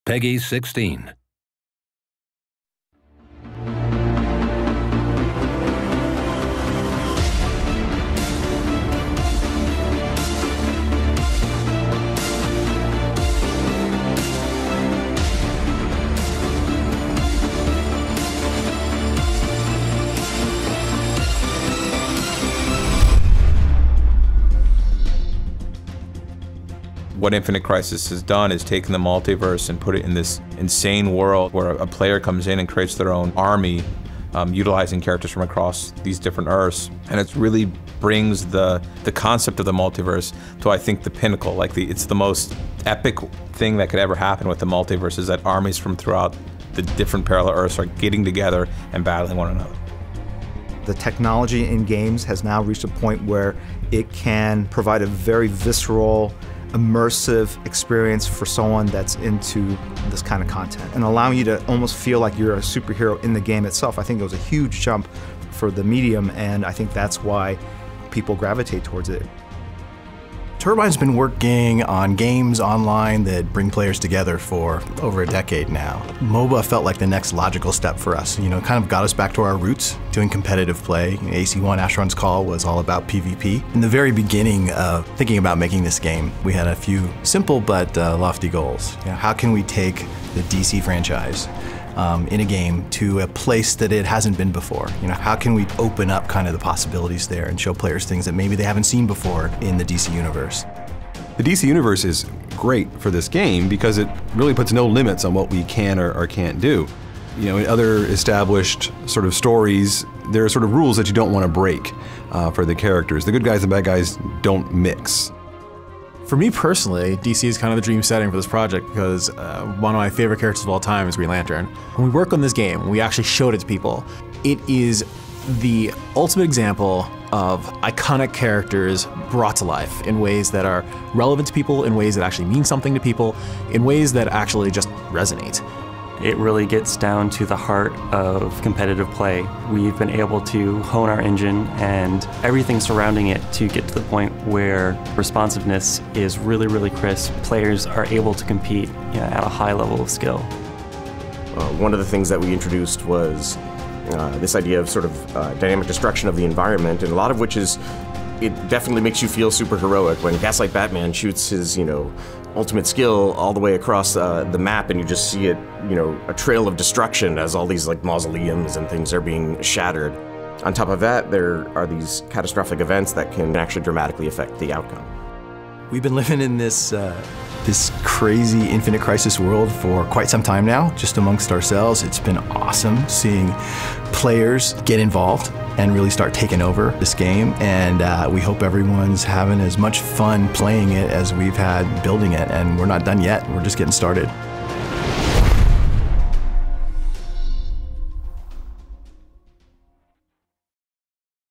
Peggy 16. What Infinite Crisis has done is taken the multiverse and put it in this insane world where a player comes in and creates their own army, utilizing characters from across these different Earths. And it really brings the concept of the multiverse to, I think, the pinnacle. Like it's the most epic thing that could ever happen with the multiverse, is that armies from throughout the different parallel Earths are getting together and battling one another. The technology in games has now reached a point where it can provide a very visceral, immersive experience for someone that's into this kind of content, and allowing you to almost feel like you're a superhero in the game itself. I think it was a huge jump for the medium, and I think that's why people gravitate towards it. Turbine's been working on games online that bring players together for over a decade now. MOBA felt like the next logical step for us. You know, it kind of got us back to our roots, doing competitive play. AC1, Asheron's Call, was all about PvP. In the very beginning of thinking about making this game, we had a few simple but lofty goals. You know, how can we take the DC franchise in a game to a place that it hasn't been before? You know, how can we open up kind of the possibilities there and show players things that maybe they haven't seen before in the DC universe? The DC universe is great for this game because it really puts no limits on what we can or can't do. You know, in other established sort of stories, there are sort of rules that you don't want to break for the characters. The good guys and bad guys don't mix. For me personally, DC is kind of the dream setting for this project because one of my favorite characters of all time is Green Lantern. When we work on this game, we actually showed it to people. It is the ultimate example of iconic characters brought to life in ways that are relevant to people, in ways that actually mean something to people, in ways that actually just resonate. It really gets down to the heart of competitive play. We've been able to hone our engine and everything surrounding it to get to the point where responsiveness is really, really crisp. Players are able to compete at a high level of skill. One of the things that we introduced was this idea of sort of dynamic destruction of the environment, and a lot of which is, it definitely makes you feel super heroic when Gaslight Batman shoots his, ultimate skill all the way across the map, and you just see it, a trail of destruction as all these like mausoleums and things are being shattered. On top of that, there are these catastrophic events that can actually dramatically affect the outcome. We've been living in this crazy Infinite Crisis world for quite some time now, just amongst ourselves. It's been awesome seeing players get involved and really start taking over this game, and we hope everyone's having as much fun playing it as we've had building it, and we're not done yet. We're just getting started.